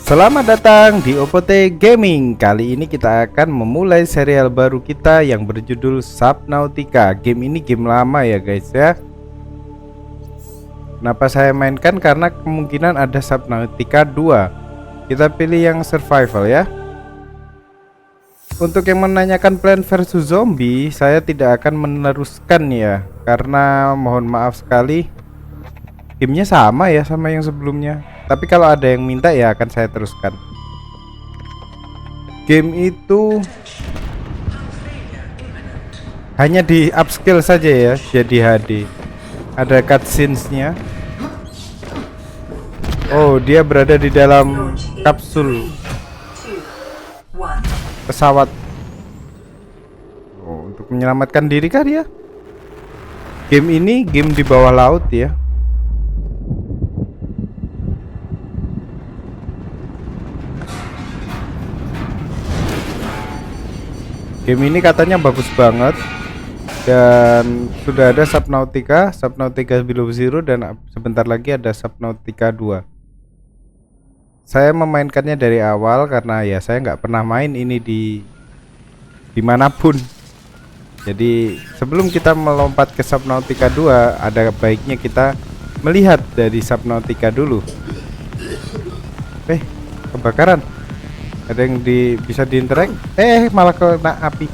Selamat datang di OPT Gaming. Kali ini kita akan memulai serial baru kita yang berjudul Subnautica. Game ini game lama ya guys ya. Kenapa saya mainkan? Karena kemungkinan ada Subnautica 2. Kita pilih yang survival ya. Untuk yang menanyakan Plants vs Zombie, saya tidak akan meneruskan ya, karena mohon maaf sekali gamenya sama ya sama yang sebelumnya. Tapi kalau ada yang minta ya akan saya teruskan. Game itu hanya di upscale saja ya, jadi HD. Ada cutscenes-nya. Oh, dia berada di dalam kapsul pesawat. Oh, untuk menyelamatkan diri kah dia? Game ini game di bawah laut ya. Game ini katanya bagus banget dan sudah ada Subnautica Below Zero, dan sebentar lagi ada Subnautica 2. Saya memainkannya dari awal karena ya saya nggak pernah main ini dimanapun. Jadi sebelum kita melompat ke Subnautica 2, ada baiknya kita melihat dari Subnautica dulu. Kebakaran. Ada yang bisa diinteract? Malah kena api.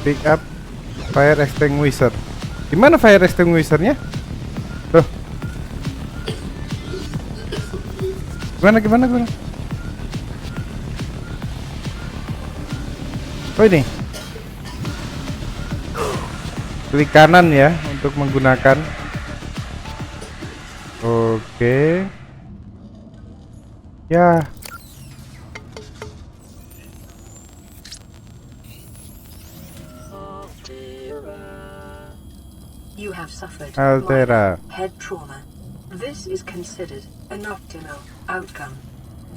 Pick up fire extinguisher. Gimana fire extinguishernya? Tuh. Gimana? Oh ini. Klik kanan ya untuk menggunakan. Oke. Ya. You have suffered Altera. head trauma. This is considered an optimal outcome.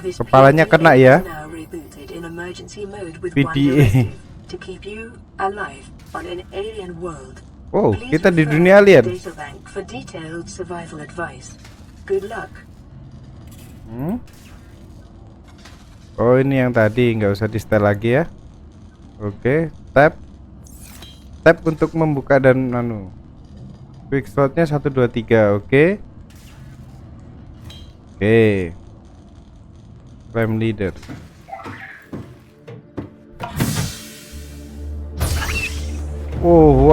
This Kepalanya kena ya. now rebooted in emergency mode with one PDA. directive to keep you alive on an alien world. Oh, Please kita di refer dunia to alien. the databank for detailed survival advice. Good luck. Oh, ini yang tadi, nggak usah di setel lagi ya. Oke, tap untuk membuka dan quick slotnya 1 2 3. Oke. Prime leader. Oh,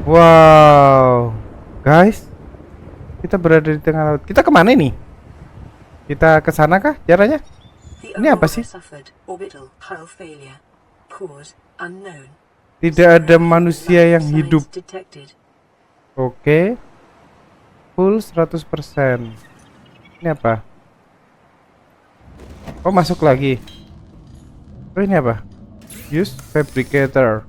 wow guys, kita berada di tengah laut. Kita kemana nih? Kita ke sana kah caranya? The Ini apa Aurora sih? suffered orbital hull failure. Cause unknown. Tidak ada manusia yang Signs hidup. detected. Oke. Full 100%. Ini apa? Oh, masuk lagi. Oh, ini apa? Use fabricator.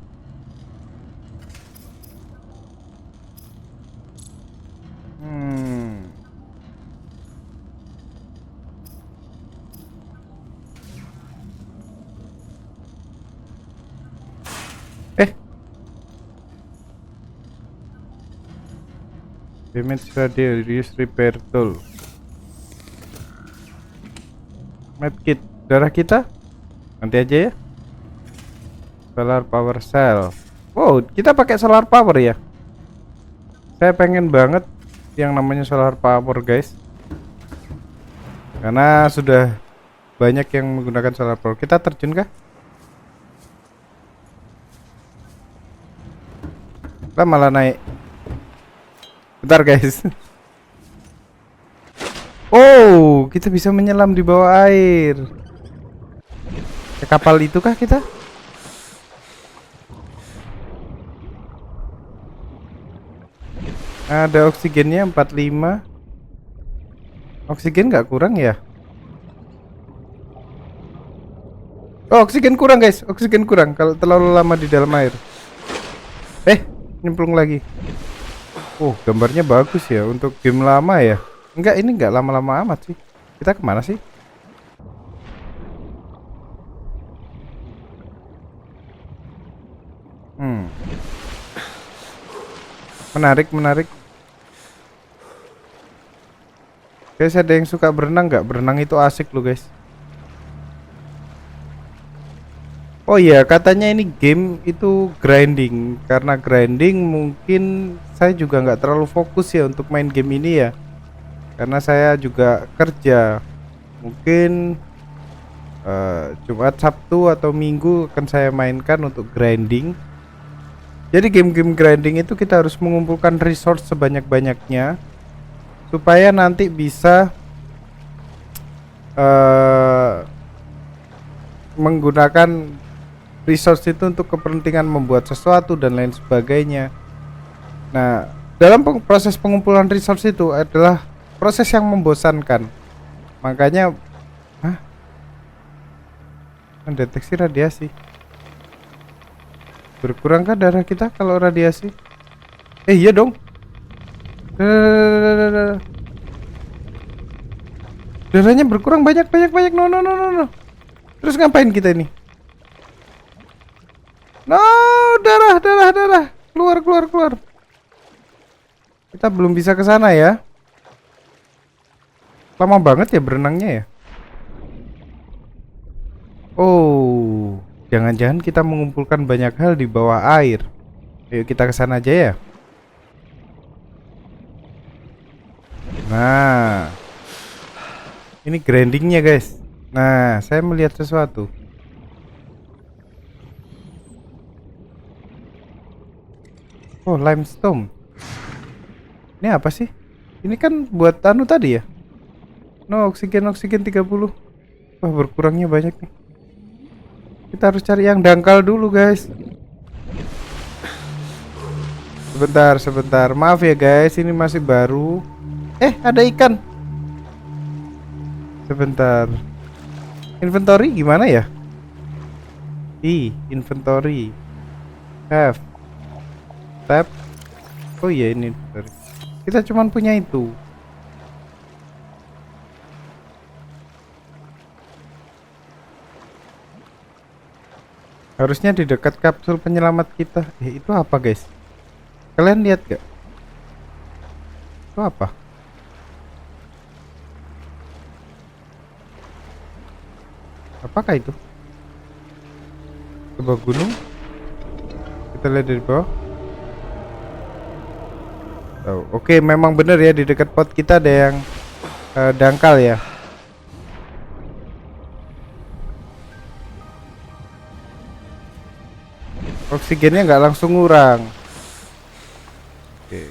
Damage radio, use repair tool. Medkit, darah kita nanti aja ya. Solar power cell. Wow, kita pakai solar power ya. Saya pengen banget yang namanya solar power guys, karena sudah banyak yang menggunakan solar power. Kita terjun kah? Kita malah naik. Bentar guys. Oh, kita bisa menyelam di bawah air. Ke kapal itu kah kita? Ada oksigennya 45. Oksigen nggak kurang ya? Oh, oksigen kurang guys. Oksigen kurang kalau terlalu lama di dalam air. Nyemplung lagi. Oh, gambarnya bagus ya untuk game lama ya. Enggak, ini enggak lama-lama amat sih. Kita kemana sih? Menarik. Guys, ada yang suka berenang nggak? Berenang itu asik loh guys. Oh iya, katanya ini game itu grinding. Karena grinding mungkin saya juga nggak terlalu fokus ya untuk main game ini ya. Karena saya juga kerja. Mungkin Jumat, Sabtu atau Minggu akan saya mainkan untuk grinding. Jadi game-game grinding itu kita harus mengumpulkan resource sebanyak-banyaknya supaya nanti bisa menggunakan resource itu untuk kepentingan membuat sesuatu dan lain sebagainya. Nah, dalam proses pengumpulan resource itu adalah proses yang membosankan. Makanya, mendeteksi radiasi. Berkurangkah darah kita kalau radiasi? Iya dong. Darahnya berkurang banyak. No. Terus ngapain kita ini? No, darah. Keluar. Kita belum bisa ke sana ya. Lama banget ya berenangnya ya. Oh, jangan-jangan kita mengumpulkan banyak hal di bawah air. Ayo kita ke sana aja ya. Nah, ini grindingnya guys. Nah, saya melihat sesuatu. Oh, limestone. Ini apa sih? Ini kan buat anu tadi ya. No, oksigen 30. Wah, berkurangnya banyak nih. Kita harus cari yang dangkal dulu guys. Sebentar. Maaf ya guys, ini masih baru. Ada ikan. Sebentar. Inventory gimana ya? Inventory. Have. Tab. Oh iya, ini inventory. Kita cuman punya itu. Harusnya di dekat kapsul penyelamat kita. Itu apa guys? Kalian lihat gak? Itu apa? Apakah itu? Coba gunung. Kita lihat dari bawah. Oh, oke, memang benar ya, di dekat pot kita ada yang dangkal ya. Oksigennya nggak langsung ngurang. Oke.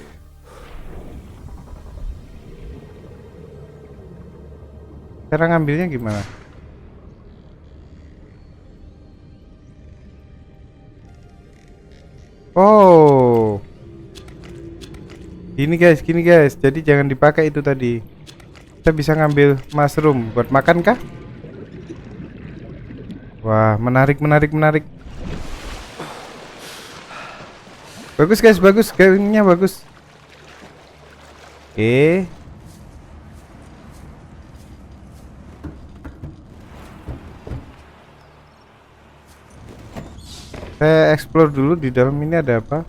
Cara ngambilnya gimana? Oh, gini guys. Jadi jangan dipakai itu tadi. Kita bisa ngambil mushroom buat makan kah? Wah, menarik. Bagus guys, gamenya bagus. Oke. Saya explore dulu di dalam ini ada apa.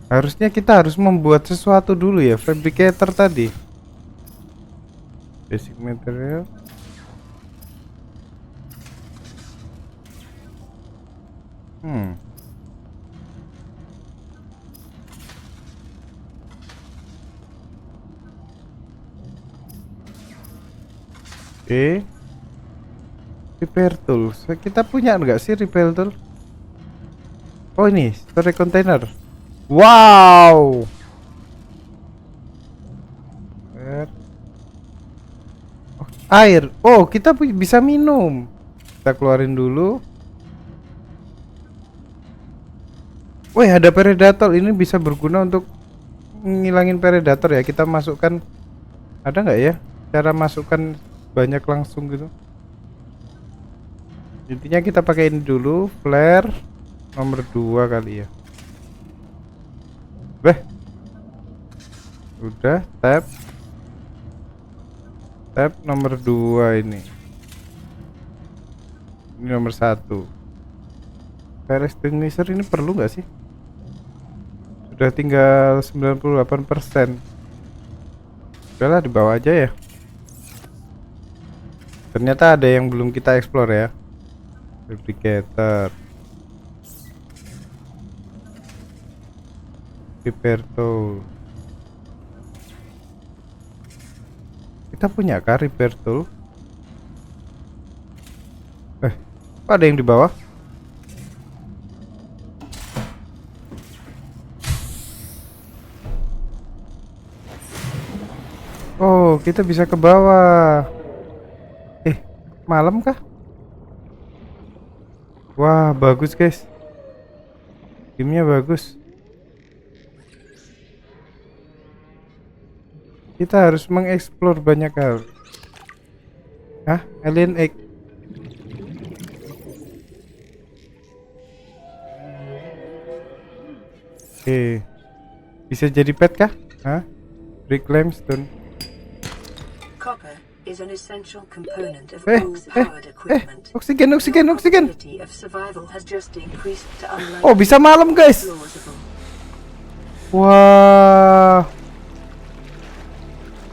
Harusnya kita harus membuat sesuatu dulu ya, fabricator tadi. Basic material. Oke. Repair tools. Kita punya enggak sih repair tool? Oh, ini storage container. Wow. Air. Oh, kita bisa minum. Kita keluarin dulu. Wih, ada predator. Ini bisa berguna untuk ngilangin predator ya. Kita masukkan. Ada nggak ya cara masukkan banyak langsung gitu? Intinya kita pakai ini dulu. Flare nomor 2 kali ya. Udah. Tab nomor 2 ini. Ini nomor 1. Fire extinguisher ini perlu nggak sih? Sudah tinggal 98%. Udahlah di bawah aja ya. Ternyata ada yang belum kita explore ya. Fabricator. Repair tool. Kita punya kah repair tool? Kok ada yang di bawah? Oh, kita bisa ke bawah. Malam kah? Wah, bagus guys. Gamenya bagus. Kita harus mengeksplor banyak hal. Hah? Alien egg. Oke. Bisa jadi pet kah? Hah? Brick limestone. Copper is an essential component of powered equipment. Oksigen. Probability of survival has just increased to unlikely Oh, bisa malam guys. plausible. Wah.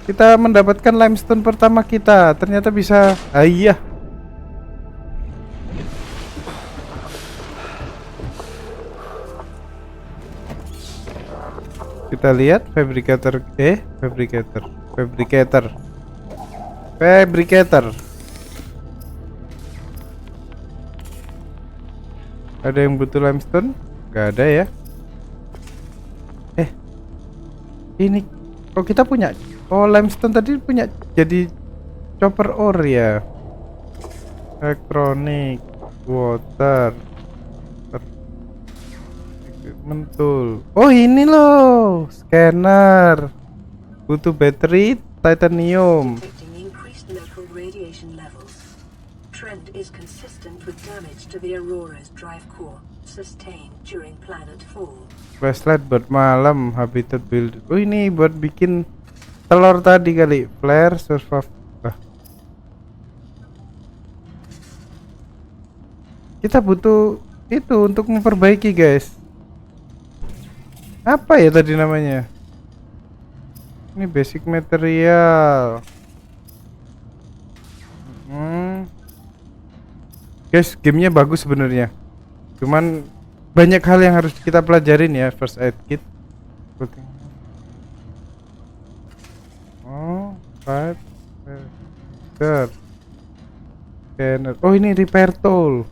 Kita mendapatkan limestone pertama kita. Ternyata bisa. Ah, iya. Kita lihat fabricator. Ada yang butuh limestone? Gak ada ya. Ini kok kita punya. Oh, limestone tadi punya jadi chopper ore ya. Elektronik, water, mentul. Oh, ini loh, scanner. Butuh battery titanium. Detecting increased local radiation levels. Trend is consistent with damage to the Aurora's drive core sustained during planet fall. Flashlight buat malam, habitat build. Oh, ini buat bikin telur tadi kali. Flare survive. Kita butuh itu untuk memperbaiki guys. Apa ya tadi namanya? Ini basic material. Guys, gamenya bagus sebenarnya. Cuman banyak hal yang harus kita pelajarin ya. First aid kit. Oh, pipe. Scanner. Oh, ini repair tool.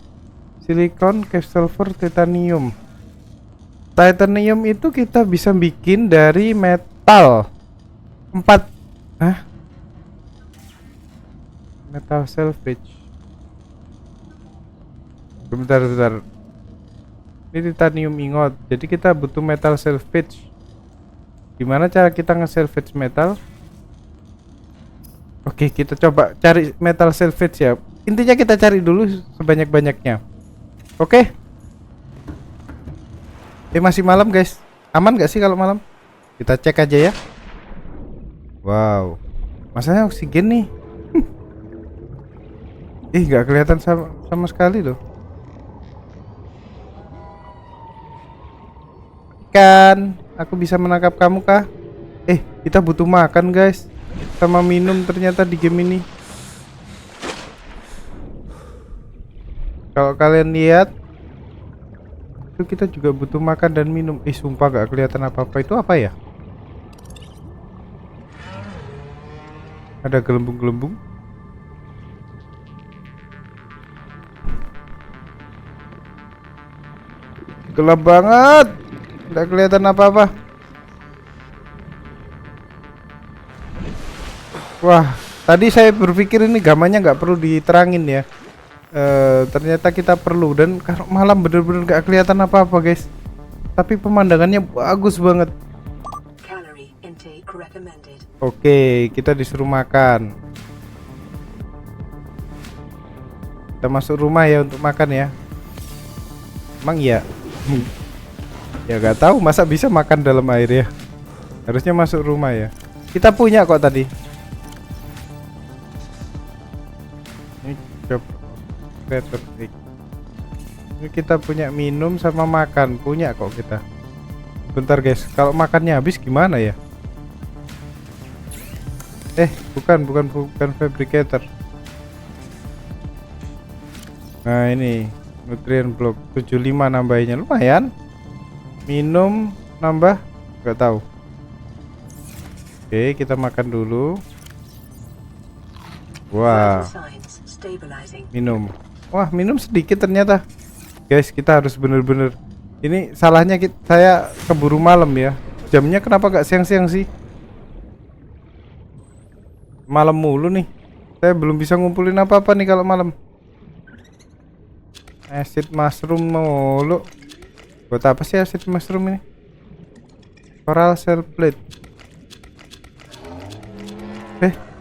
Silicon, cave silver, titanium. Titanium itu kita bisa bikin dari metal 4. Hah? Metal salvage. Bentar. Ini titanium ingot. Jadi kita butuh metal salvage. Gimana cara kita nge-salvage metal? Oke, kita coba cari metal salvage ya. Intinya kita cari dulu sebanyak-banyaknya. Oke. Masih malam guys. Aman gak sih kalau malam? Kita cek aja ya. Wow. Masanya oksigen nih. Gak kelihatan sama sekali loh. Ikan, aku bisa menangkap kamu kah? Kita butuh makan guys. Sama minum ternyata di game ini. Kalau kalian lihat, itu kita juga butuh makan dan minum. Sumpah gak kelihatan apa-apa. Itu apa ya? Ada gelembung-gelembung. Gelap banget. Gak kelihatan apa-apa. Wah, tadi saya berpikir ini gamanya nggak perlu diterangin ya. Ternyata kita perlu. Dan kalau malam bener-bener gak kelihatan apa-apa guys. Tapi pemandangannya bagus banget. Oke, kita disuruh makan. Kita masuk rumah ya untuk makan ya. Emang ya? Ya gak tahu, masa bisa makan dalam air ya. Harusnya masuk rumah ya. Kita punya kok tadi. Ini Ini kita punya minum sama makan. Punya kok kita. Bentar guys, kalau makannya habis gimana ya? Bukan fabricator. Nah ini nutrient block 75 nambahinnya lumayan. Minum nambah nggak tahu. Oke, kita makan dulu. Wah, Vital signs stabilizing. minum. Wah, minum sedikit ternyata. Guys, kita harus bener-bener. Ini salahnya saya keburu malam ya. Jamnya kenapa gak siang-siang sih? Malam mulu nih. Saya belum bisa ngumpulin apa-apa nih kalau malam. Acid mushroom mulu. Buat apa sih acid mushroom ini? Coral shell plate.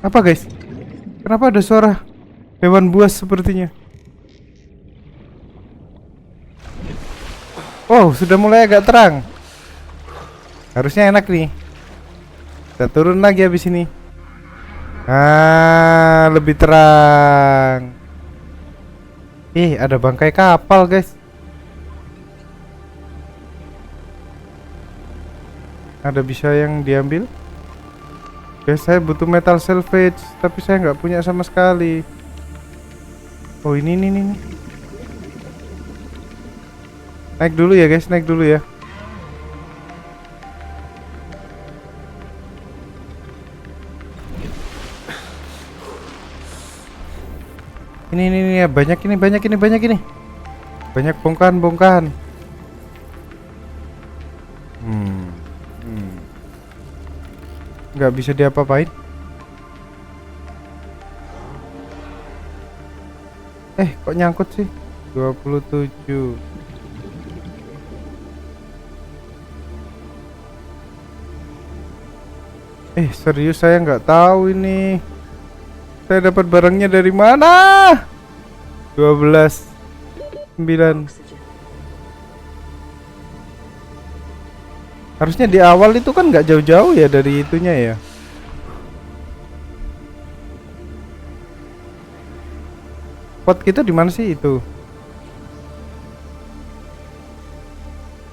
Apa guys? Kenapa ada suara hewan buas sepertinya? Oh, sudah mulai agak terang. Harusnya enak nih. Kita turun lagi habis ini. Lebih terang. Ada bangkai kapal, guys. Ada bisa yang diambil? Guys, saya butuh metal salvage, tapi saya nggak punya sama sekali. Oh, ini. Naik dulu ya, guys, naik dulu ya. Ini ya, banyak ini. Banyak bongkahan. Nggak bisa diapa-apain. Kok nyangkut sih? 27. Serius saya nggak tahu ini. Saya dapat barangnya dari mana? 12 9. Oxygen. Harusnya di awal itu kan nggak jauh-jauh ya dari itunya ya. Pot kita di mana sih itu?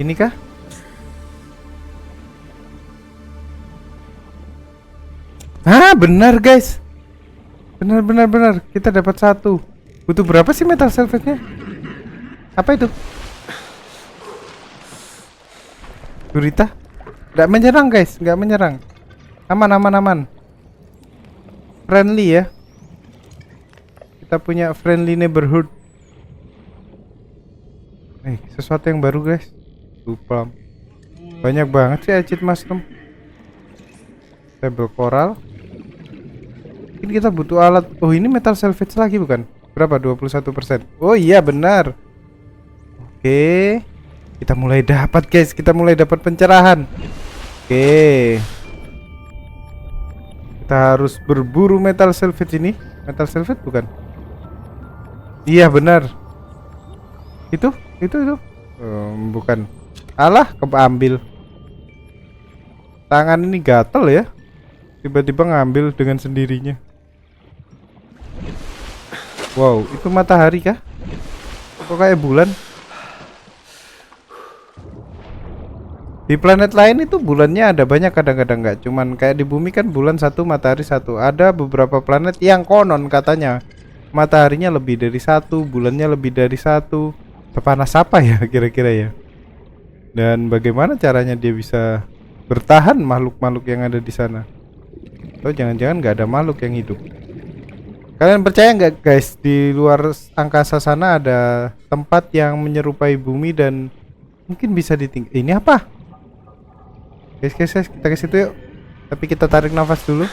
Ini kah? Benar guys. Benar. Kita dapat satu. Butuh berapa sih metal salvage-nya? Apa itu? Gurita? Nggak menyerang guys, nggak menyerang. Aman. Friendly ya. Kita punya friendly neighborhood. Sesuatu yang baru guys. Lupa. Banyak banget sih acid mushroom. Table coral. Ini kita butuh alat. Oh, ini metal salvage lagi bukan? Berapa? 21%. Oh iya benar. Oke. Kita mulai dapat guys. Kita mulai dapat pencerahan. Oke. Kita harus berburu metal salvage ini. Metal salvage bukan? Iya benar. Itu. Bukan. Alah, keambil. Tangan ini gatel ya. Tiba-tiba ngambil dengan sendirinya. Wow, itu matahari kah? Kok kayak bulan? Di planet lain itu bulannya ada banyak, kadang-kadang nggak. Cuman kayak di bumi kan bulan satu, matahari satu. Ada beberapa planet yang konon katanya mataharinya lebih dari satu, bulannya lebih dari satu. Sepanas apa ya kira-kira ya? Dan bagaimana caranya dia bisa bertahan makhluk-makhluk yang ada di sana? Atau jangan-jangan nggak ada makhluk yang hidup? Kalian percaya nggak guys, di luar angkasa sana ada tempat yang menyerupai bumi dan mungkin bisa ditinggal. Ini apa? Guys, kita ke situ yuk. Tapi kita tarik nafas dulu.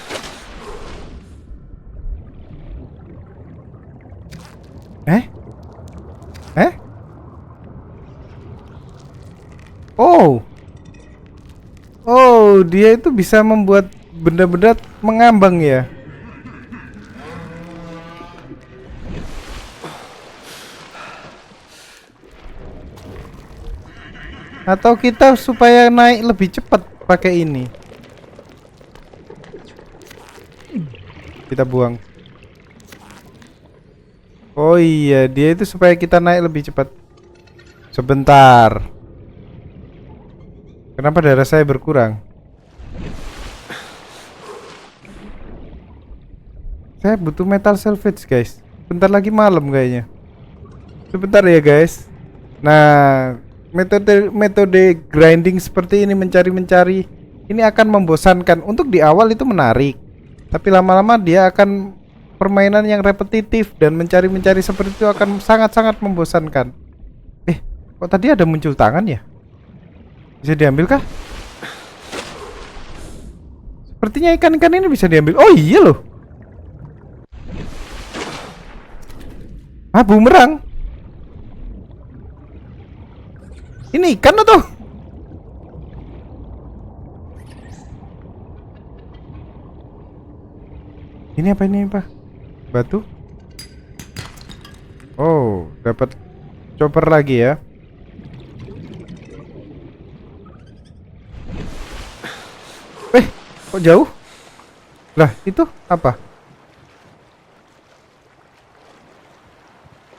Oh, dia itu bisa membuat benda-benda mengambang ya. Atau kita supaya naik lebih cepat pakai ini. Kita buang. Oh iya, dia itu supaya kita naik lebih cepat. Sebentar. Kenapa darah saya berkurang? Saya butuh metal salvage guys. Bentar lagi malam kayaknya. Sebentar ya guys. Nah, metode grinding seperti ini, mencari ini akan membosankan. Untuk di awal itu menarik, tapi lama-lama dia akan permainan yang repetitif, dan mencari seperti itu akan sangat-sangat membosankan. Kok tadi ada muncul tangan ya? Bisa diambil kah? Sepertinya ikan-ikan ini bisa diambil. Oh iya loh. Bumerang. Ini ikan atau? Ini apa? Batu? Oh, dapat chopper lagi ya. Kok jauh? Lah, itu apa?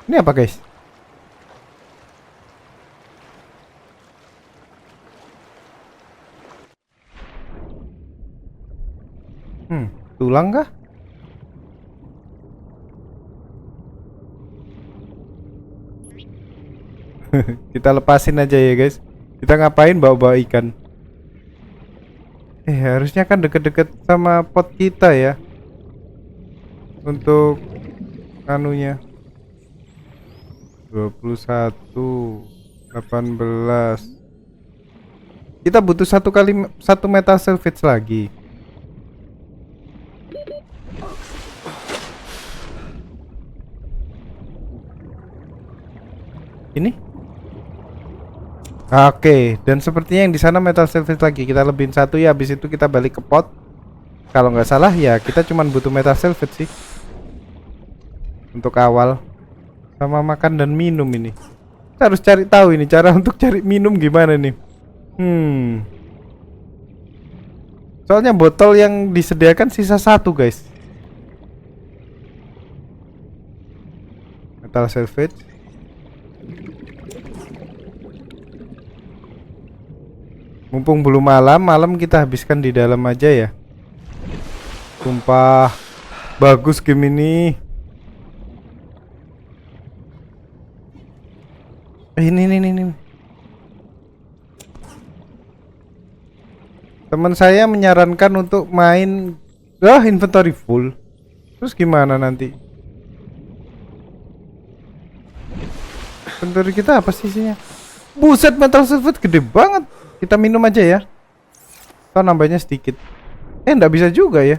Ini apa, guys? Tulang kah? Kita lepasin aja ya, guys. Kita ngapain bawa-bawa ikan? Harusnya kan deket-deket sama pot kita ya. Untuk anunya 21 18. Kita butuh satu metal salvage lagi. Ini? Oke, dan sepertinya yang di sana metal salvage lagi. Kita lebihin satu ya, habis itu kita balik ke pot. Kalau nggak salah ya, kita cuman butuh metal salvage sih untuk awal, sama makan dan minum ini. Kita harus cari tahu ini cara untuk cari minum gimana nih. Soalnya botol yang disediakan sisa satu, guys. Metal salvage. Mumpung belum malam kita habiskan di dalam aja ya. Sumpah bagus game ini. Ini. Teman saya menyarankan untuk main inventory full. Terus gimana nanti? Inventory kita apa sih isinya? Buset, metal salvage gede banget. Kita minum aja ya. Atau nambahnya sedikit. Nggak bisa juga ya.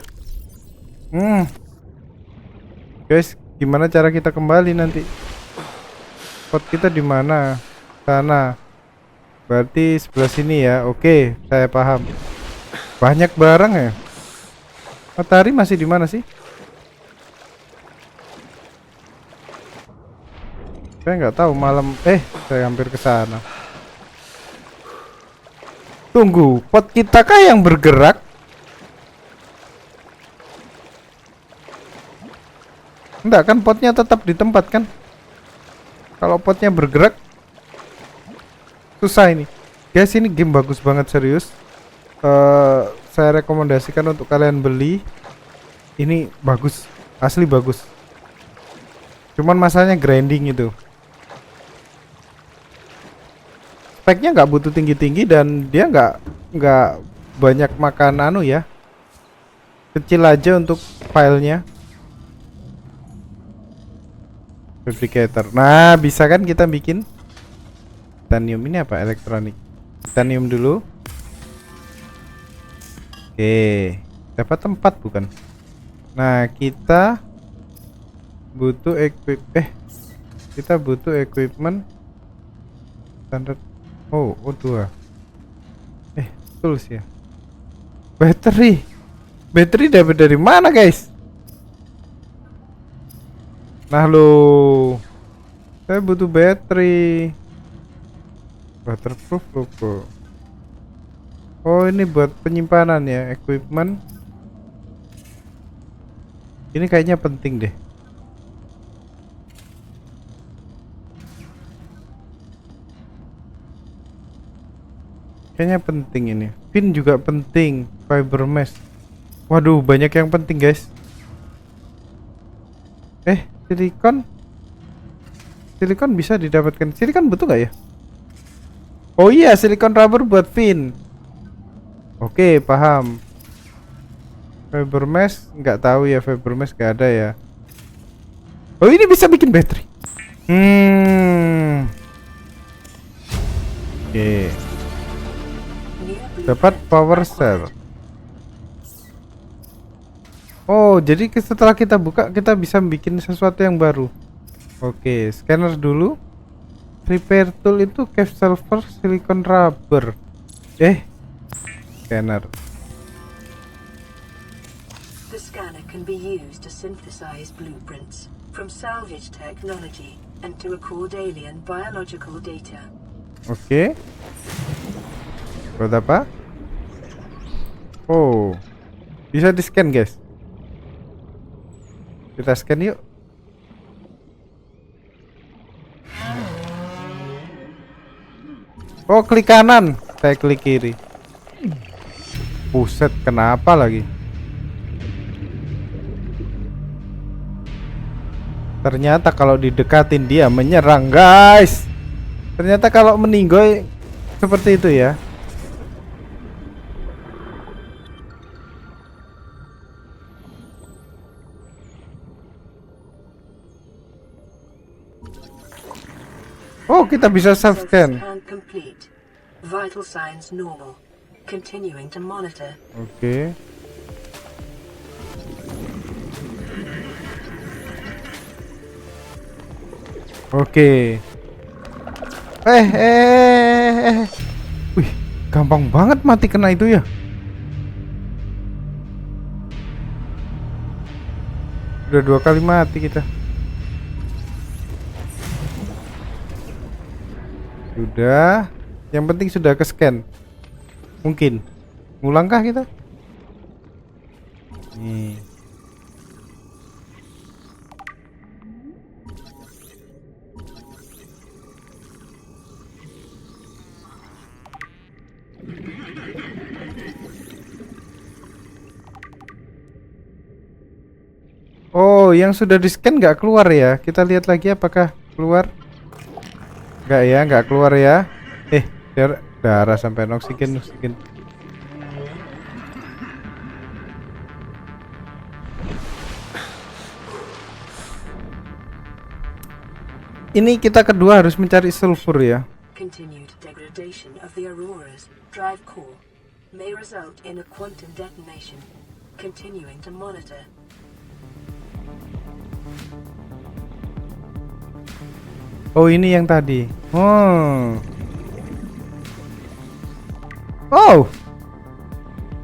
Guys, gimana cara kita kembali nanti? Pot kita di mana? Sana. Berarti sebelah sini ya. Oke, saya paham. Banyak barang ya. Matahari masih di mana sih? Saya nggak tahu malam. Saya hampir ke sana. Tunggu, pot kita kah yang bergerak? Enggak kan, potnya tetap di tempat kan? Kalau potnya bergerak susah ini. Guys, ini game bagus banget, serius. Saya rekomendasikan untuk kalian beli. Ini bagus, asli bagus. Cuman masalahnya grinding itu. Speknya nggak butuh tinggi-tinggi, dan dia nggak banyak makan ya. Kecil aja untuk filenya. Fabricator. Nah, bisa kan kita bikin titanium. Ini apa? Elektronik. Titanium dulu. Oke, dapat tempat bukan? Nah, kita butuh kita butuh equipment standar. O2. Tools ya. Battery dapat dari mana, guys? Nah lo, saya butuh battery. Waterproof logo. Oh, ini buat penyimpanan ya, equipment. Ini kayaknya penting deh. Kayaknya penting ini. Pin juga penting. Fiber mesh. Waduh, banyak yang penting, guys. Silikon. Silikon bisa didapatkan. Silikon butuh nggak ya? Oh iya, silikon rubber buat fin. Oke, paham. Fiber mesh nggak tahu ya, fiber mesh nggak ada ya. Oh, ini bisa bikin baterai. Oke. Dapat power cell. Oh, jadi setelah kita buka kita bisa bikin sesuatu yang baru. Oke, scanner dulu. Repair tool itu cave silver, silicon rubber. Scanner. The scanner can be used to synthesize blueprints from salvage technology and to record alien biological data. Oke. Buat apa? Oh, bisa di scan guys. Kita scan yuk. Oh, klik kanan, saya klik kiri. Buset, kenapa lagi? Ternyata kalau didekatin dia menyerang, guys. Ternyata kalau meninggoy seperti itu ya. Oh, kita bisa self scan. Scan complete. Vital signs normal. Continuing to monitor. Oke. Oke. Wih, gampang banget mati kena itu ya. Udah 2 kali mati kita. Sudah. Yang penting sudah ke scan. Mungkin. Ngulangkah kita? Nih. Oh, yang sudah di scan nggak keluar ya? Kita lihat lagi apakah keluar. Nggak ya, nggak keluar ya. Darah sampai oksigen. Ini kita kedua harus mencari sulfur ya. Continued degradation of the Aurora's drive core may result in a quantum detonation. Continuing to monitor. Oh, ini yang tadi.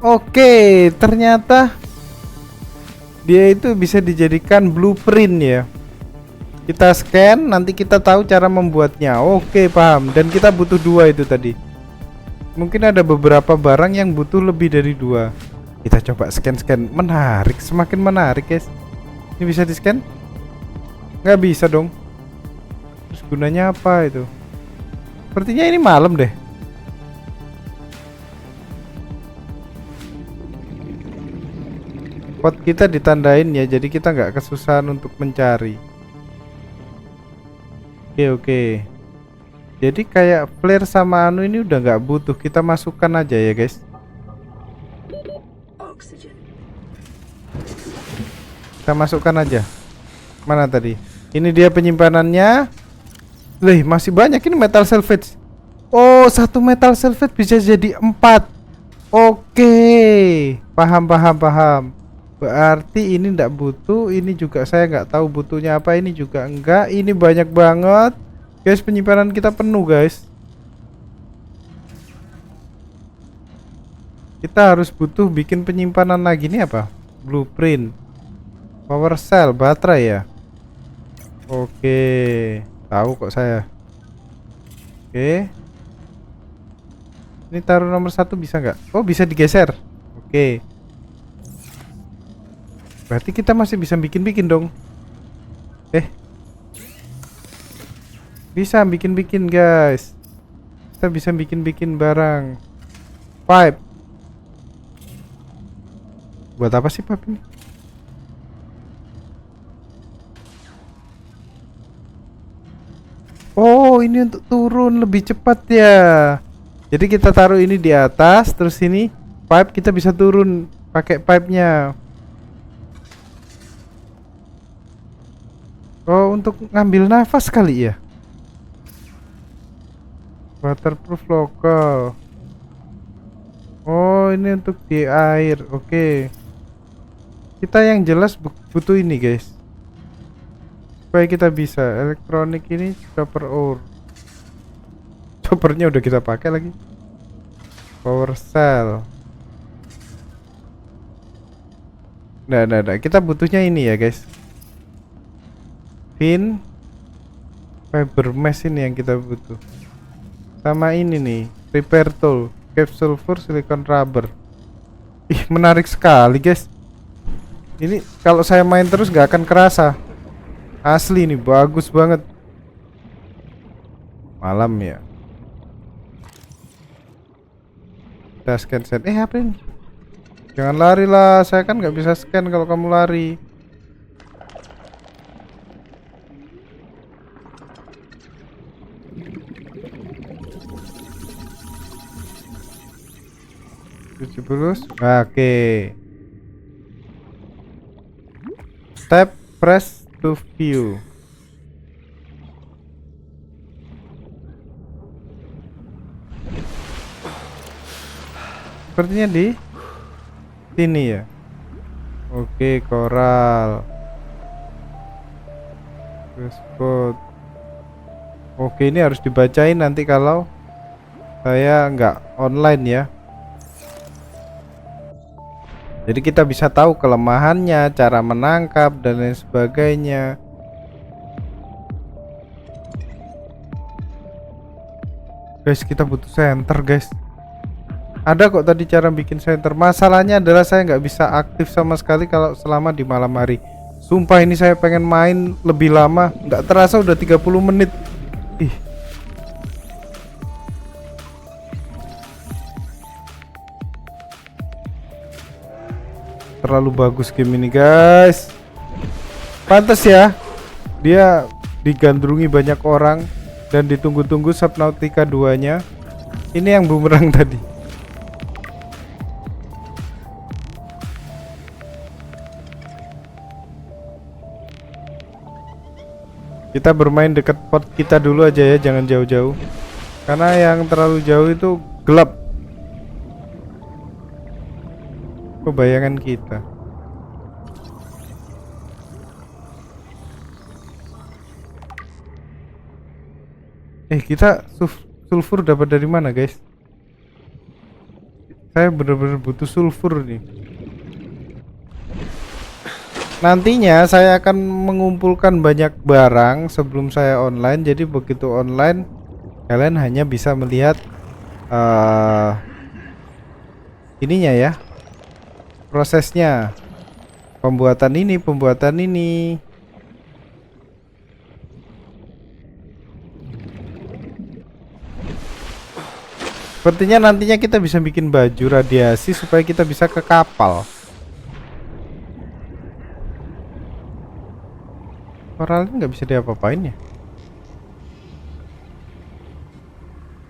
Oke, ternyata dia itu bisa dijadikan blueprint ya. Kita scan, nanti kita tahu cara membuatnya. Oke, paham. Dan kita butuh 2 itu tadi. Mungkin ada beberapa barang yang butuh lebih dari 2. Kita coba scan-scan. Menarik, semakin menarik guys. Ini bisa di scan? Nggak bisa dong. Terus gunanya apa itu? Sepertinya ini malam deh. Pot kita ditandain ya, jadi kita nggak kesusahan untuk mencari. Oke. Jadi kayak flare sama anu ini udah nggak butuh, kita masukkan aja ya guys. Oxygen. Kita masukkan aja. Mana tadi? Ini dia penyimpanannya. Masih banyak ini metal sulfate. Oh, 1 metal sulfate bisa jadi 4. Oke. Paham. Berarti ini enggak butuh. Ini juga saya nggak tahu butuhnya apa. Ini juga enggak. Ini banyak banget. Guys, penyimpanan kita penuh guys. Kita harus butuh bikin penyimpanan lagi. Ini apa? Blueprint. Power cell, baterai ya. Oke. Tahu kok saya. Oke. Ini taruh nomor 1 bisa nggak? Oh, bisa digeser. Oke. Berarti kita masih bisa bikin-bikin dong. Bisa bikin-bikin guys. Kita bisa bikin-bikin barang. Pipe. Buat apa sih pipe ini? Oh, ini untuk turun lebih cepat ya. Jadi kita taruh ini di atas, terus ini pipe, kita bisa turun pakai pipe-nya. Oh, untuk ngambil nafas kali ya. Waterproof lokal. Oh, ini untuk di air. Oke. Kita yang jelas butuh ini, guys. Supaya kita bisa elektronik ini chopper ore. Choppernya udah kita pakai lagi. Power cell. Nah. Kita butuhnya ini ya, guys. Pin fiber mesh ini yang kita butuh. Sama ini nih, repair tool, capsule for silicon rubber. Ih, menarik sekali, guys. Ini kalau saya main terus nggak akan kerasa. Asli nih, bagus banget. Malam ya. Kita scan. Apa ini? Jangan lari lah, saya kan nggak bisa scan kalau kamu lari. Oke. Tap press to view. Sepertinya di sini ya. Oke, koral. Spot. Oke, ini harus dibacain nanti kalau saya nggak online ya. Jadi kita bisa tahu kelemahannya, cara menangkap dan lain sebagainya. Guys, kita butuh center, guys. Ada kok tadi cara bikin center. Masalahnya adalah saya nggak bisa aktif sama sekali kalau selama di malam hari. Sumpah ini saya pengen main lebih lama. Nggak terasa udah 30 menit. Ih. Terlalu bagus game ini, guys. Pantes ya dia digandrungi banyak orang dan ditunggu-tunggu Subnautica 2-nya. Ini yang bumerang tadi. Kita bermain dekat pot kita dulu aja ya, jangan jauh-jauh. Karena yang terlalu jauh itu gelap. Bayangan kita. Kita sulfur dapat dari mana, guys? Saya benar-benar butuh sulfur nih. Nantinya saya akan mengumpulkan banyak barang sebelum saya online. Jadi begitu online kalian hanya bisa melihat ininya ya, prosesnya, pembuatan ini. Sepertinya nantinya kita bisa bikin baju radiasi supaya kita bisa ke kapal. Koralnya nggak bisa diapa-apain ya?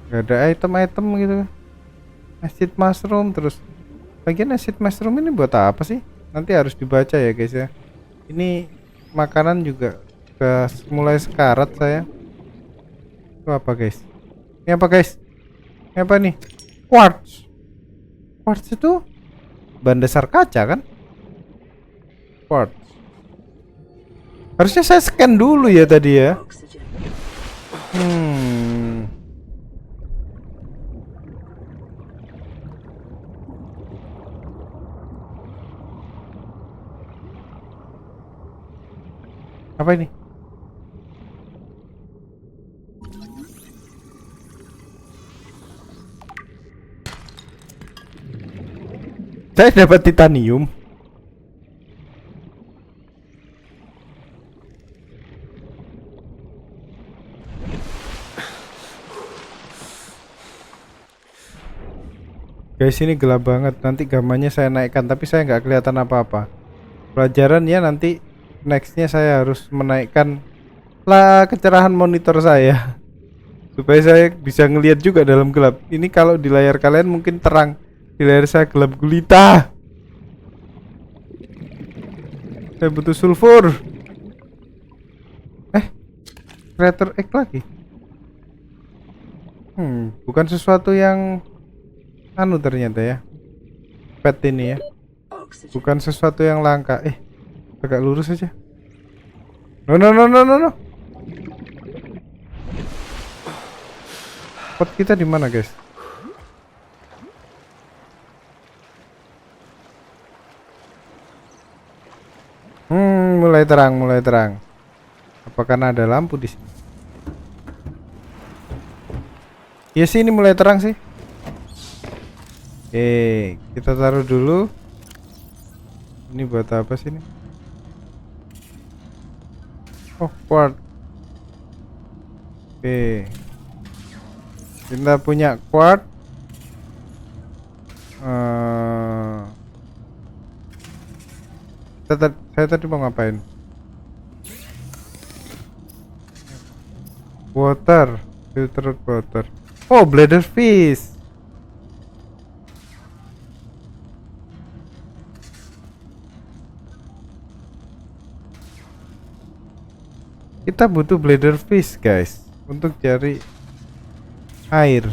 Gak ada item-item gitu. Acid mushroom terus. Lagian acid mushroom ini buat apa sih? Nanti harus dibaca ya, guys ya. Ini makanan juga udah mulai sekarat saya. Itu apa, guys? Ini apa, guys? Ini apa nih? Quartz. Quartz itu bahan dasar kaca kan? Quartz. Harusnya saya scan dulu ya tadi ya. Apa ini? Saya dapat titanium. Guys, ini gelap banget. Nanti gambarnya saya naikkan, tapi saya nggak kelihatan apa-apa. Pelajaran ya, nanti nextnya saya harus menaikkan lah kecerahan monitor saya. supaya saya bisa ngelihat juga dalam gelap. Ini kalau di layar kalian mungkin terang, di layar saya gelap gulita. Saya butuh sulfur. Creator egg lagi. Bukan sesuatu yang anu ternyata ya. Pet ini ya. Oxygen. Bukan sesuatu yang langka. Agak lurus aja. No no no no no no. Pot kita di mana, guys? Mulai terang, mulai terang. Apakah ada lampu di sini? Ya sih, ini mulai terang sih. Kita taruh dulu. Ini buat apa sih ini? Oh, quartz. Kita punya quartz. Saya tadi mau ngapain? Water, filtered water. Oh, bladder fish. Kita butuh bladder fish, guys, untuk cari air.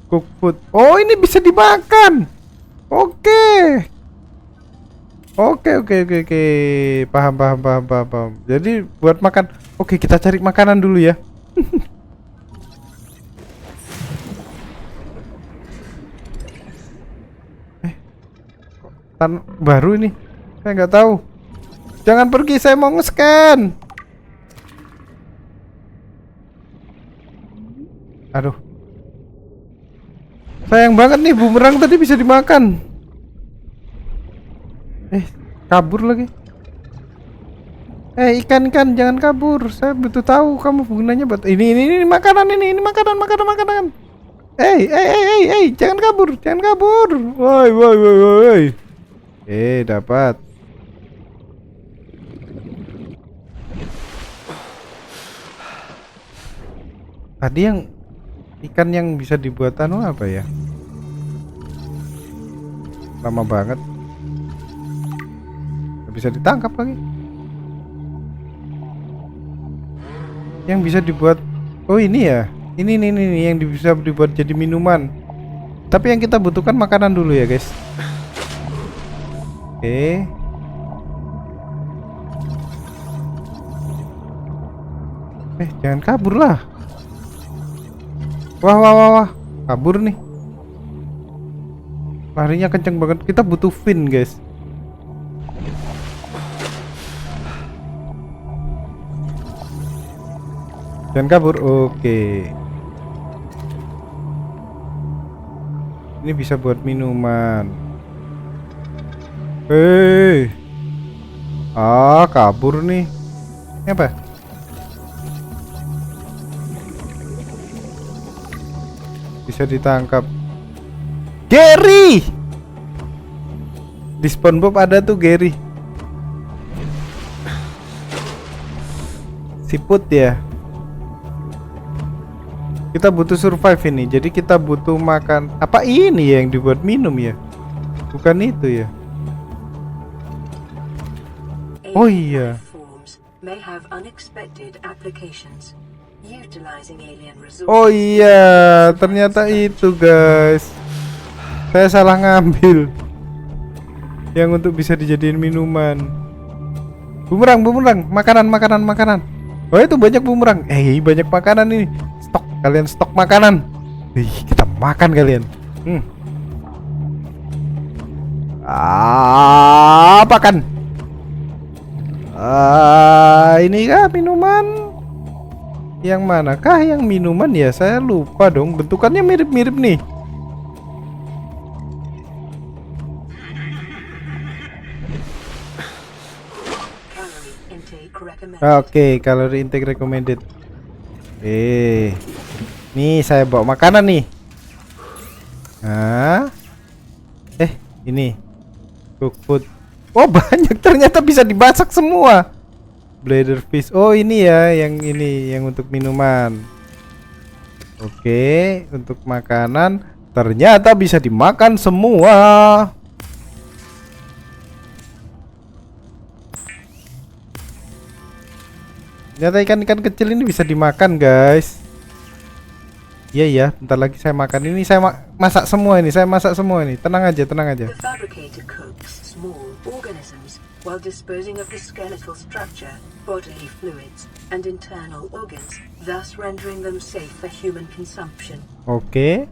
Cook food. Oh, ini bisa dimakan. Oke. Oke. Paham. Jadi buat makan. Oke, kita cari makanan dulu ya. Baru ini. Saya nggak tahu. Jangan pergi, saya mau nge-scan. Aduh. Sayang banget nih, bumerang tadi bisa dimakan. Kabur lagi. Ikan jangan kabur. Saya butuh tahu kamu gunanya buat ini makanan ini makanan. Jangan kabur. Woi. Dapat. Tadi yang ikan yang bisa dibuat anu apa ya? Lama banget. Gak bisa ditangkap lagi. Yang bisa dibuat, oh ini ya, ini yang bisa dibuat jadi minuman. Tapi yang kita butuhkan makanan dulu ya, guys. Jangan kabur lah. Wah, kabur nih. Larinya kenceng banget. Kita butuh fin, guys. Jangan kabur. Oke. Ini bisa buat minuman. Kabur nih. Ini apa? Bisa ditangkap. Gary! Di SpongeBob ada tuh Gary. Siput ya. Kita butuh survive ini. Jadi kita butuh makan. Apa ini ya yang dibuat minum ya? Bukan itu ya. Oh iya. Oh iya, ternyata itu, guys. Saya salah ngambil. Yang untuk bisa dijadiin minuman. Bumerang, makanan. Oh, itu banyak bumerang. Banyak makanan ini. Stok, kalian stok makanan. Kita makan kalian. Makan. Ini kah minuman? Yang manakah yang minuman ya? Saya lupa dong. Bentukannya mirip-mirip nih. Oke, calorie intake recommended. Nih saya bawa makanan nih. Ini cook food. Oh, banyak, ternyata bisa dimasak semua. Bladder fish. Oh ini ya, yang ini yang untuk minuman. Oke, untuk makanan ternyata bisa dimakan semua. Ternyata ikan-ikan kecil ini bisa dimakan, guys. Iya ya, bentar lagi saya makan ini. Saya masak semua ini. Saya masak semua ini. Tenang aja, tenang aja. The fabricator cooks small organisms while disposing of the skeletal structure, bodily fluids, and internal organs, thus rendering them safe for human consumption. Oke.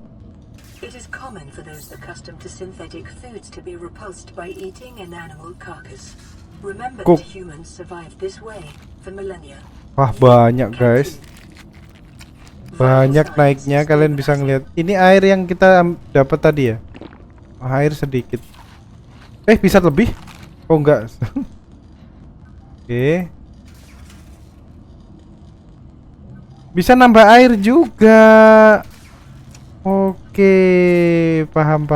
It is common for those accustomed to synthetic foods to be repulsed by eating an animal carcass. Remember Cook. that humans survived this way for millennia. Wah, banyak, guys. Banyak naiknya, kalian bisa ngeliat. Ini air yang kita dapat tadi ya. Air sedikit. Bisa lebih? Oh enggak. Oke. Bisa nambah air juga. Oke, paham.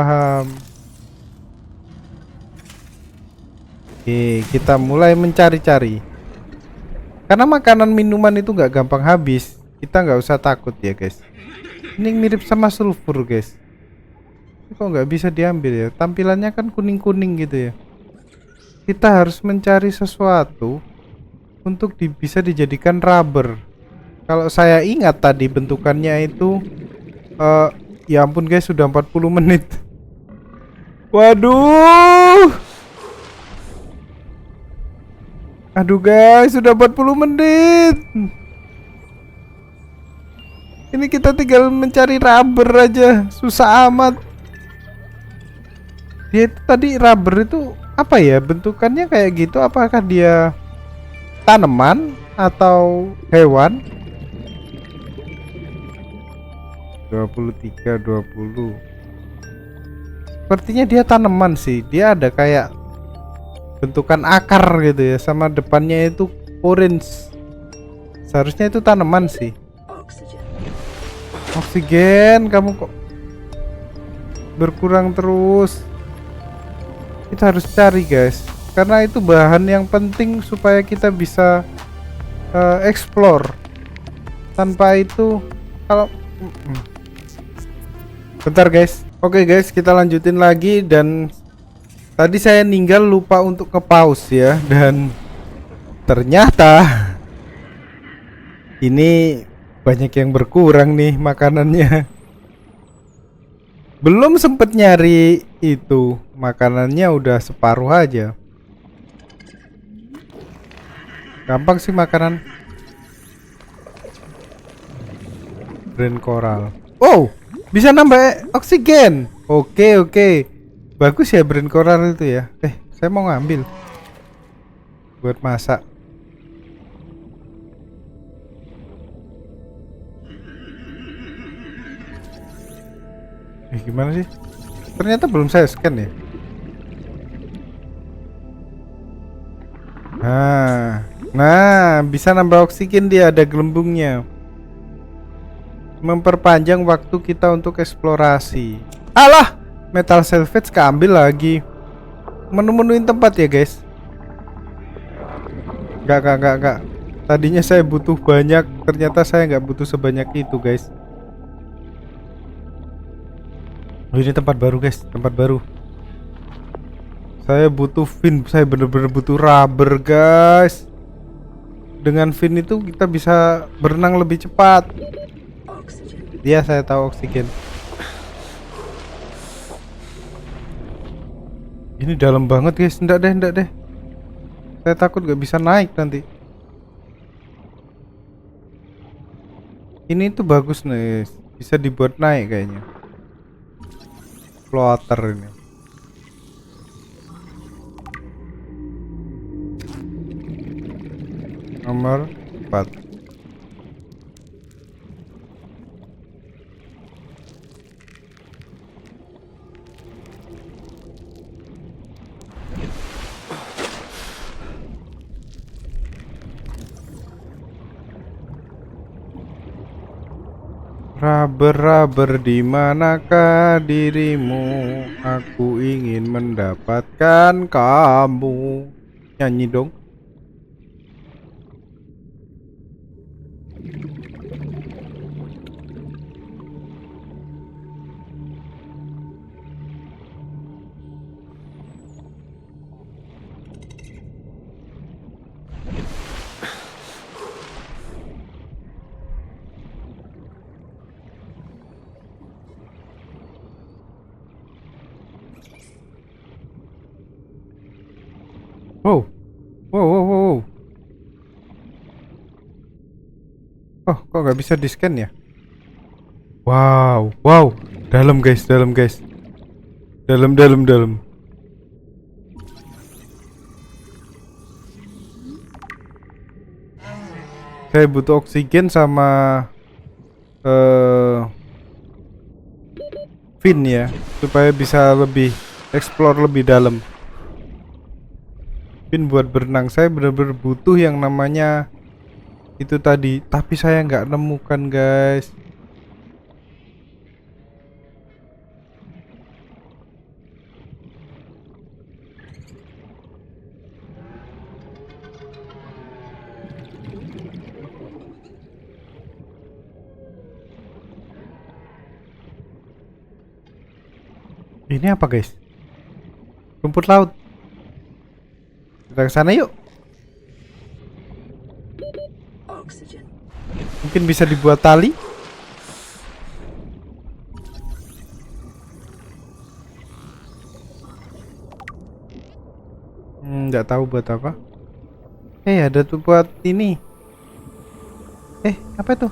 Oke, kita mulai mencari-cari. Karena makanan minuman itu nggak gampang habis. Kita nggak usah takut ya, guys. Ini mirip sama sulfur, guys. Ini kok nggak bisa diambil ya? Tampilannya kan kuning-kuning gitu ya. Kita harus mencari sesuatu untuk bisa dijadikan rubber. Kalau saya ingat tadi bentukannya itu ya ampun, guys, sudah 40 menit. Waduh. Aduh, guys, sudah 40 menit. Ini kita tinggal mencari rubber aja, susah amat. Dia itu tadi rubber itu apa ya? Bentukannya kayak gitu, apakah dia tanaman atau hewan? 23, 20. Sepertinya dia tanaman sih. Dia ada kayak bentukan akar gitu ya, sama depannya itu orange. Seharusnya itu tanaman sih. Oksigen, kamu kok berkurang terus. Kita harus cari, guys, karena itu bahan yang penting supaya kita bisa explore. Tanpa itu, kalau bentar, guys. Oke, guys, kita lanjutin lagi. Dan tadi saya ninggal lupa untuk nge-pause ya. Dan ternyata ini banyak yang berkurang nih makanannya. Belum sempet nyari itu, makanannya udah separuh aja. Gampang sih makanan. Brain coral. Oh, bisa nambah oksigen. Oke. Bagus ya brain coral itu ya. Saya mau ngambil buat masak. Gimana sih? Ternyata belum saya scan ya. Nah, bisa nambah oksigen, dia ada gelembungnya. Memperpanjang waktu kita untuk eksplorasi. Alah, metal salvage keambil lagi. Menu-menuin tempat ya, guys. Enggak. Tadinya saya butuh banyak, ternyata saya nggak butuh sebanyak itu, guys. Oh, ini tempat baru, guys, tempat baru. Saya butuh fin, saya bener-bener butuh rubber, guys. Dengan fin itu kita bisa berenang lebih cepat. Dia saya tahu oksigen. Ini dalam banget, guys. Enggak deh. Saya takut gak bisa naik nanti. Ini tuh bagus nih, bisa dibuat naik kayaknya. Floater ini. Nomor 4. Rubber, di manakah dirimu? Aku ingin mendapatkan kamu. Nyanyi dong. Wow. Wow, wow, wow, wow. Oh, kok nggak bisa di-scan ya? Wow, wow. Dalam guys, dalam guys. Dalam, dalam, dalam. Saya butuh oksigen sama eh fin ya, supaya bisa lebih explore lebih dalam. Fin buat berenang. Saya benar-benar butuh yang namanya itu tadi, tapi saya nggak nemukan guys. Ini apa guys? Rumput laut. Kita ke sana yuk. Oxygen. Mungkin bisa dibuat tali. Nggak tahu buat apa. Ada tuh buat ini. Apa itu?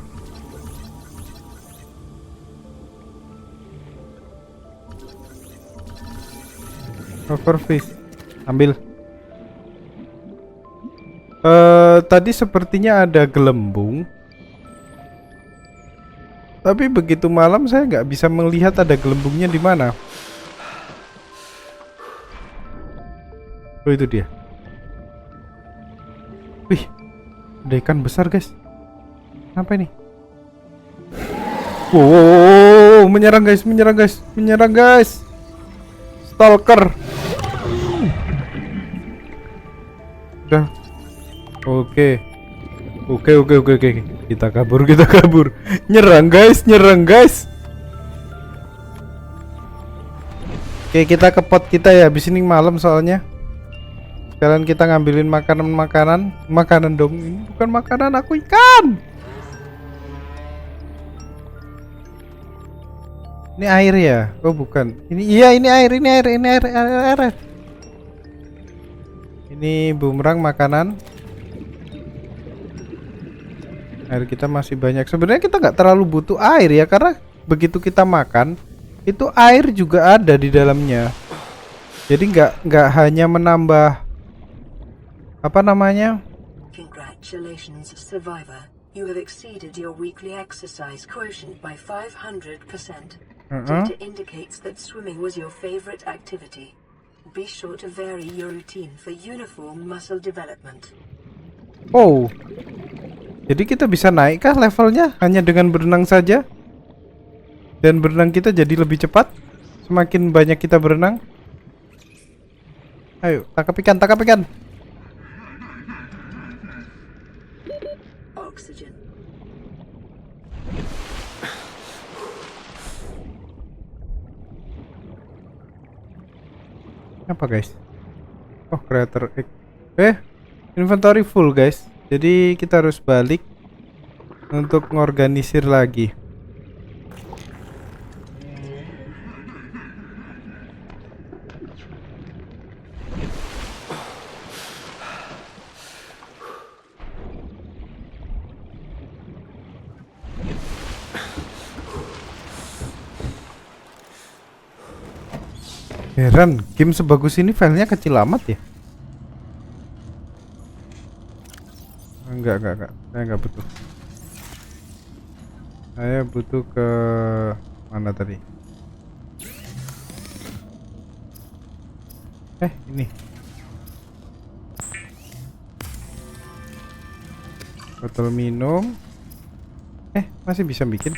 Overfish. Ambil. Tadi sepertinya ada gelembung. Tapi begitu malam saya nggak bisa melihat ada gelembungnya di mana. Oh, itu dia. Wih, ada ikan besar guys. Apa ini? Wow, menyerang guys, menyerang guys, menyerang guys. Stalker. Udah. Oke. Oke. Kita kabur, kita kabur. Nyerang guys, nyerang guys. Oke, kita ke pot kita ya. Abis ini malam soalnya. Sekalian kita ngambilin makanan dong. Ini bukan makanan, aku ikan. Ini air ya? Oh bukan. Ini air. Ini bumerang makanan. Air kita masih banyak. Sebenarnya kita nggak terlalu butuh air ya, karena begitu kita makan, itu air juga ada di dalamnya. Jadi nggak hanya menambah apa namanya? Congratulations, survivor. You have exceeded your weekly exercise quotient by 500%. Data indicates that swimming was your favorite activity. Be sure to vary your routine for uniform muscle development. Oh. Jadi kita bisa naik kah levelnya hanya dengan berenang saja? Dan berenang kita jadi lebih cepat semakin banyak kita berenang. Ayo, tangkap ikan, tangkap ikan. Oxygen. Apa guys? Oh, creator egg. Inventory full guys. Jadi kita harus balik untuk ngorganisir lagi. Heran, game sebagus ini filenya kecil amat ya? Enggak. Saya enggak butuh. Saya butuh ke mana tadi? Ini. Botol minum. Masih bisa bikin.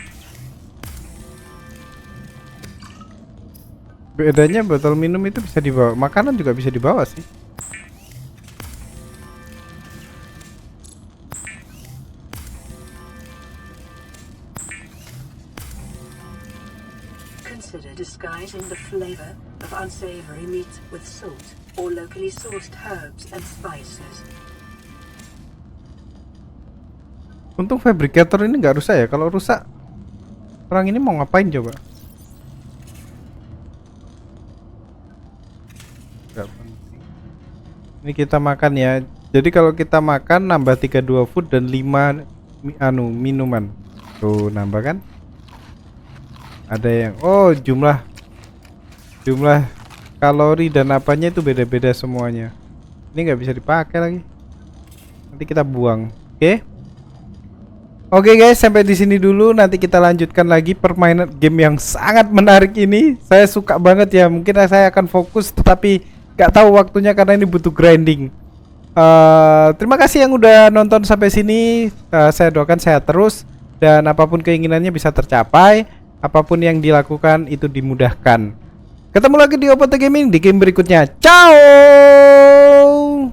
Bedanya botol minum itu bisa dibawa, makanan juga bisa dibawa sih. Consider disguising the flavor of unsavory meats with salt or locally sourced herbs and spices. Untung fabricator ini nggak rusak ya. Kalau rusak, orang ini mau ngapain coba? Gak penting. Ini kita makan ya. Jadi kalau kita makan nambah 32 food dan 5 minuman. Tuh nambah kan? Ada yang jumlah kalori dan apanya itu beda-beda semuanya. Ini nggak bisa dipakai lagi. Nanti kita buang. Oke guys, sampai di sini dulu. Nanti kita lanjutkan lagi permainan game yang sangat menarik ini. Saya suka banget ya. Mungkin saya akan fokus, tetapi nggak tahu waktunya karena ini butuh grinding. Terima kasih yang udah nonton sampai sini. Saya doakan sehat terus dan apapun keinginannya bisa tercapai. Apapun yang dilakukan itu dimudahkan. Ketemu lagi di Opote Gaming di game berikutnya. Ciao.